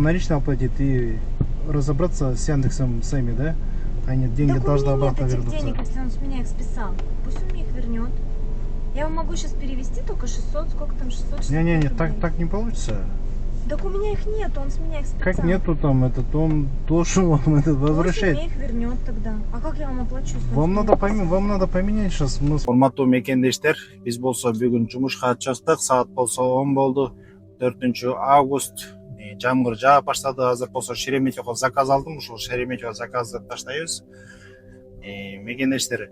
Налично оплатить и разобраться с Яндексом сами, да? А нет, деньги Так должны у меня обратно нет этих вернуться. денег, если он с меня их списал. Пусть он мне их вернет. Я вам могу сейчас перевести только 600, сколько там, 600? Не, так не получится. Так у меня их нет, он с меня их списал. Как нету там этот, он должен вам этот возвращать. Пусть мне их вернет тогда. А как я вам оплачу? Если Вам он с надо, меня вам надо поменять сейчас смысл. Урматтуу мекендештер, биз болсо бүгүн жумушка чыктык, саат болсо 10 болду. 4 август. Жамгыр жаап баштады. Азыр болсо Шереметьево заказ алдым. Ушул Шереметьево заказды таштайбыз. Мекендештер,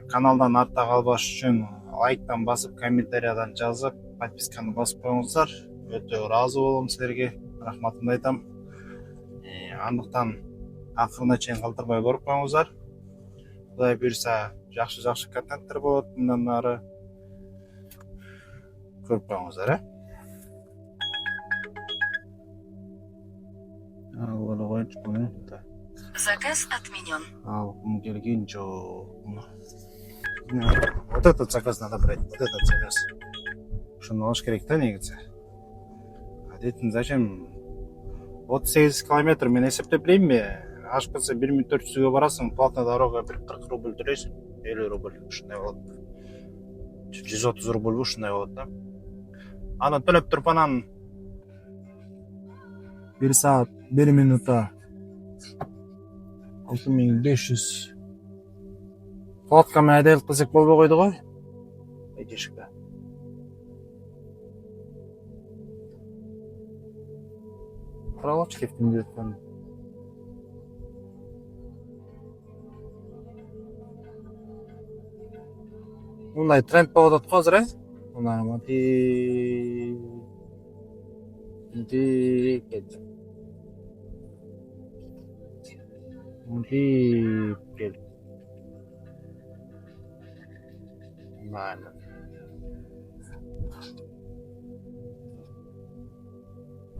каналдан артта калбаш үчүн лайктан басып, комментариядан жазып, подписканы басып коюңуздар. Өтө ыраазы болом силерге. Рахматымды айтам. Андыктан акырына чейин калтырбай көрүп коюңуздар. Кудай буйрса, жакшы контенттер болот. Мындан ары көрүп коюңуздар, Заказ отменен. Келген жок. Вот этот заказ надо брать, вот этот заказ. Ушуну алыш керек да негизи. Дейтин зачем? 38 километр мен эсептеп билейинби? Ашып кетсе 1400-гө барасың, платная дорога 40 рубль төлөйсүң, 50 рубль ушундай болот. 130 рубль ушундай болот да. Аны төлөп туруп анан 1 саат 1 минута 6500 платкамен айдайлык десек болбой койду го. Айтышка. Правочки кефтин. Мындай тренд болуп атат го азыр, Мына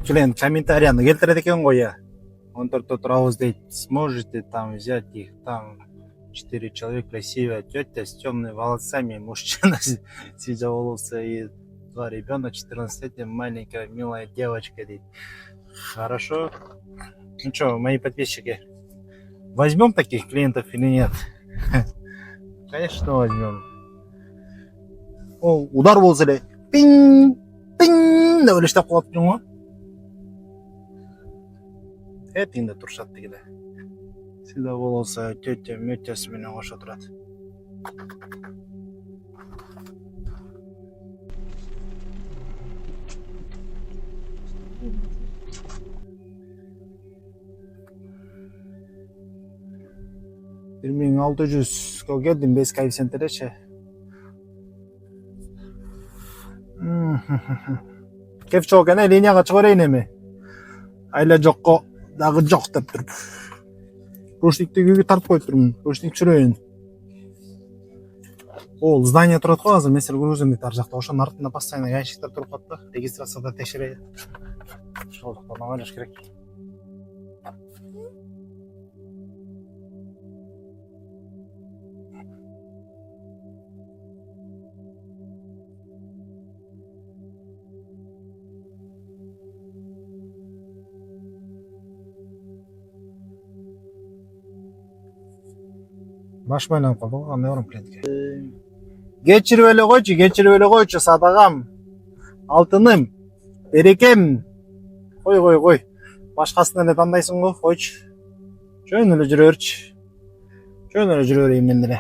Член комментарияны келтирет экен го я. 14-тө турабыз дейт. Сможете там взять их, там 4 человека, красивая тетя с темными волосами, мужчина сидя волосы и 2 ребенка, 14-летняя маленькая милая девочка. Дейт. Хорошо. Ну что, мои подписчики, возьмем таких клиентов или нет? Конечно, возьмем. О, удар болса эле пинг пинг деп элештеп коет экен го. Этинде турушат дегиле. Сизде болсо тетя мөтясы менен кошо турат. Bir 1600 келдим 5 коэффициенттеречи. Кеп чогуу экен линияга чыга берейин эми. Айла жокко дагы жок деп туруп. Рушникти күйгө тартып коюп турмун. Рушник чүрөйүн. Ол здание турат го азыр, мен силерге көргөзөм дейт ар жакта. Ошонун артында постоянно гаишниктер туруп калат да. Регистрацияда текшерет. Ошол жактан ойлош керек. Баш байланып калды го, кандай барам клиентке. Кечирип эле койчу садагам. Алтыным, берекем. Кой. Башкасын эле тандайсың го, койчу. Жөн эле жүрөрчү. Жөн эле жүрө берейин мен деле.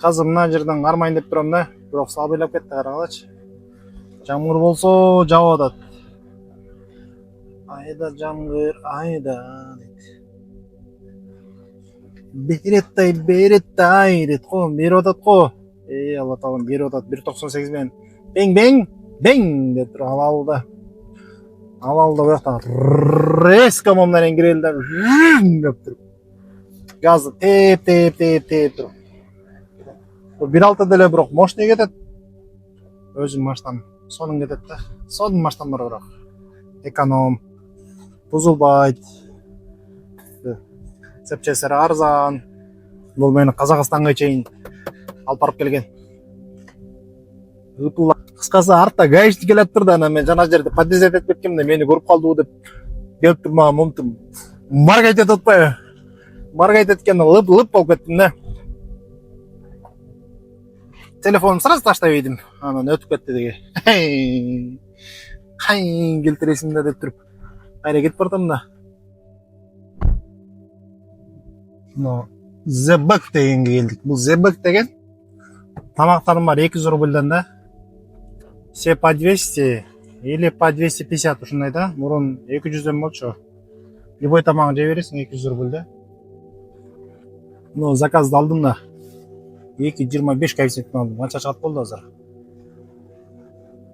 Азыр мына жерден кармайын деп турам да, бирок сабыйлап кетти, карагылачы. Жамгыр болсо жаап атат. Айда жамгыр, айда дейт. Береттай дейт го, берип атат го. Алла таалам берип атат 1.98 менен. Бең деп туруп алалды. Буякта резко момнан кирелди деп туруп. Газды теп туруп. 1.6 деле бирок мощный кетет. Өзүм маштан сонун кетет да. Сонун маштан бар бирок. Эконом. Бузулбайт. Цепчесери арзан. Бул мени Казакстанга чейин алып барып келген. Кыскасы артта гаишник келип турду, анан мен жана жерде подъезд этип кеткем да мени көрүп калдыбы деп келип туруп мага момунтип маргайт этип атпайбы. Маргайт эткенде лып болуп кеттим да. Телефонумду сразу таштап ийдим. Анан өтүп кетти деги. Кайын келтиресиң да деп туруп кайра кетип бардым да. Но Зебек дегенге келдик. Бул Зебек деген тамактарым бар 200 рубльдан да. Все по 200 или по 250 ушундай да. Мурун 200дөн болчу. Любой тамагын жей бересиң 200 рубльда. Но заказды алдым да. 2.25 коэффициентini алдым. Канча чыгат болду азыр?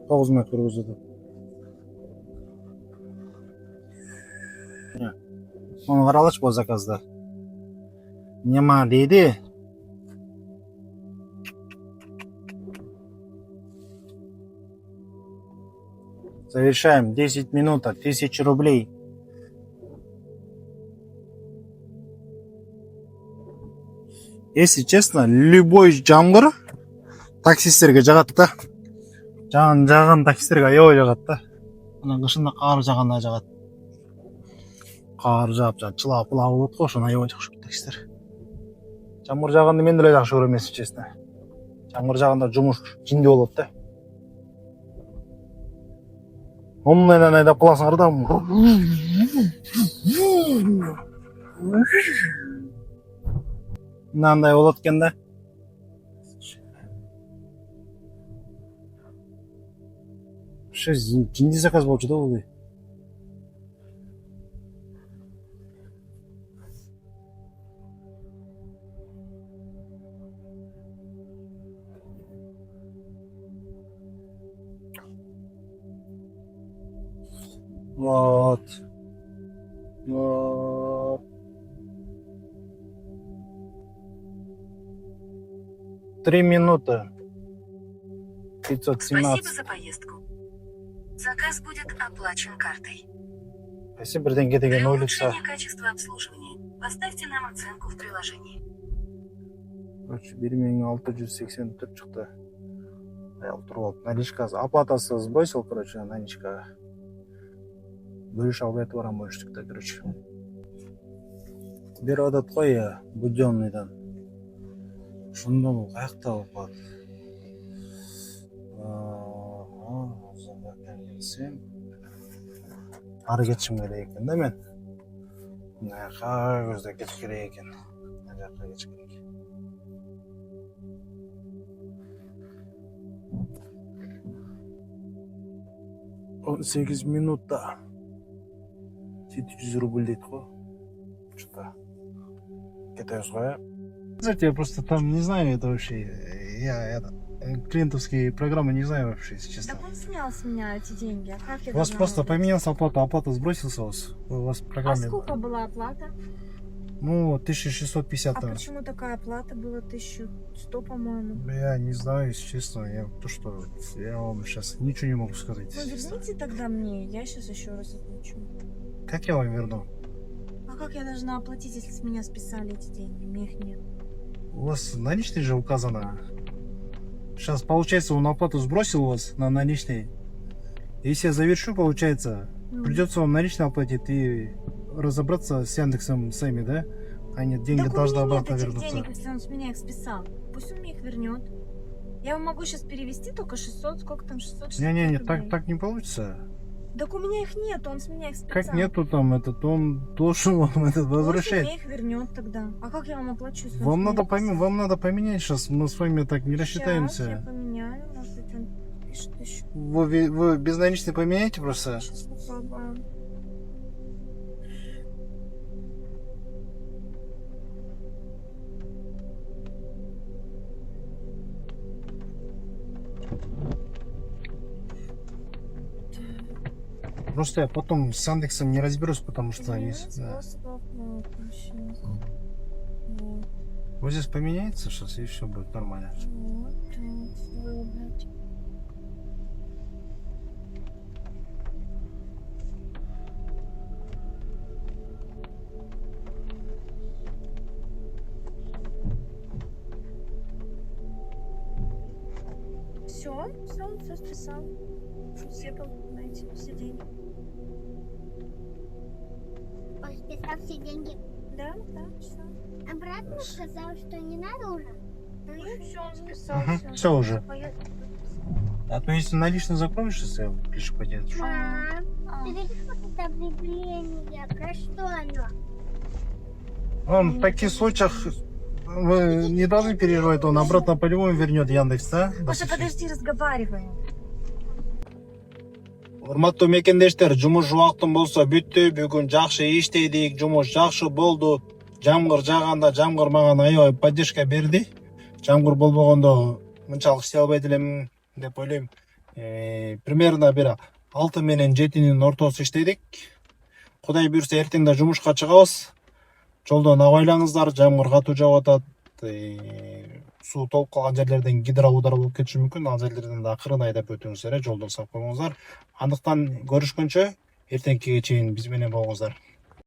9 мүнөт көргөзүүдө. Муну каралачы бул заказды. Нема дейди? Завершаем. 10 минут, 1000 рублей. Если честно, любой жамгыр таксисттерге жагат да. Жаган таксисттерге аябай жагат да. Анан кышында кар жаганда жагат. Кар жаап, чылап болот го, ошону аябай жакшы көрөт таксисттер. Жамгыр жаганда мен деле жакшы көрөм, если честно. Жамгыр жаганда жумуш жинди болот да. Ондан айдап каласыңар да. Мынандай болот экен да. Ошо жинди заказ болчу да бул. Вот. 3 минуты. 517. Спасибо за поездку. Заказ будет оплачен картой. Спасибо, бірден деген Для ойлықса. улучшения качества обслуживания поставьте нам оценку в приложении. Короче, 1684 чыкты. Аял туруп алып. Наличкасы, оплатасы сбросил, короче, наличка. Бөлүш албай барам бөлүштүктө, короче. Бир адат кой я, будённыйдан. Шундан бул каякта болуп калат. Ары кетишим керек экен да мен. Мынаяка көздөй кетиш керек экен. Мына жака кетиш керек. Он 8 минутта. 700 рубль дейт го. Что-то. Кетебиз го. Знаете, я просто там не знаю это вообще. Я клиентовские программы не знаю вообще, если честно. Так он снял с меня эти деньги. А как я У вас должна просто оплатить? поменялся оплата сбросился у вас в А программе. сколько была оплата? Ну, 1650 А там. почему такая оплата была 1100, по-моему? Я не знаю, если честно. Я вам сейчас ничего не могу сказать. Ну, если честно. верните тогда мне, я сейчас еще раз оплачу. Как я вам верну? А как я должна оплатить, если с меня списали эти деньги? Мне их нет. У вас наличные же указано. Сейчас, получается, он оплату сбросил у вас на наличные. Если я завершу, получается, Ну. придется вам наличные оплатить и разобраться с Яндексом сами, да? А нет, деньги Так у должны меня обратно нет этих вернуться. денег, если он с меня их списал. Пусть он мне их вернет. Я вам могу сейчас перевести только 600, сколько там, 660 Не-не-не, рублей. так не получится. Так у меня их нет, он с меня их списал. Как нету там этот, он должен вам этот Пусть возвращать. мне их вернет тогда. А как я вам оплачу? если он Вам с меня надо, их списал? вам надо поменять сейчас, мы с вами так не Сейчас я рассчитаемся. поменяю, может быть он пишет еще. Вы безналичные поменяете просто? Сейчас попробуем. Просто я потом с Яндексом не разберусь, потому что они... Изменить Да. способ оплаты сейчас. Вот. Вот здесь поменяется сейчас, и все будет нормально. Вот, выбрать. Все списал. Все все деньги. Он списал все деньги. Да, все. Обратно сказал, что не надо уже. Ну все, он списал. Все уже. Поехали. А то если налично закроешь, если ближе пойдет. Мам, А. ты видишь вот это объявление? Про что оно? Он в таких случаях вы не должны переживать, он обратно по-любому вернет Яндекс, да? Паша, подожди, разговариваем. Урматтуу мекендештер, жумуш убактым болсо бүттү. Бүгүн жакшы иштедик, жумуш жакшы болду. Жамгыр жааганда жамгыр мага аябай поддержка берди. Жамгыр болбогондо мынчалык иштей албайт элем деп ойлойм. Примерно бир 6 менен 7-нин ортосу иштедик. Кудай буйрса эртең да жумушка чыгабыз. Жолдон абайлаңыздар, жамгыр катуу жаап атат. Суу толуп калган жерлерден гидроудар болуп кетиши мүмкүн. Ал жерлерден да акырын айдап өтүңүздөр, жолдон сак болуңуздар. Андыктан көрүшкөнчө эртеңкиге чейин биз менен болуңуздар.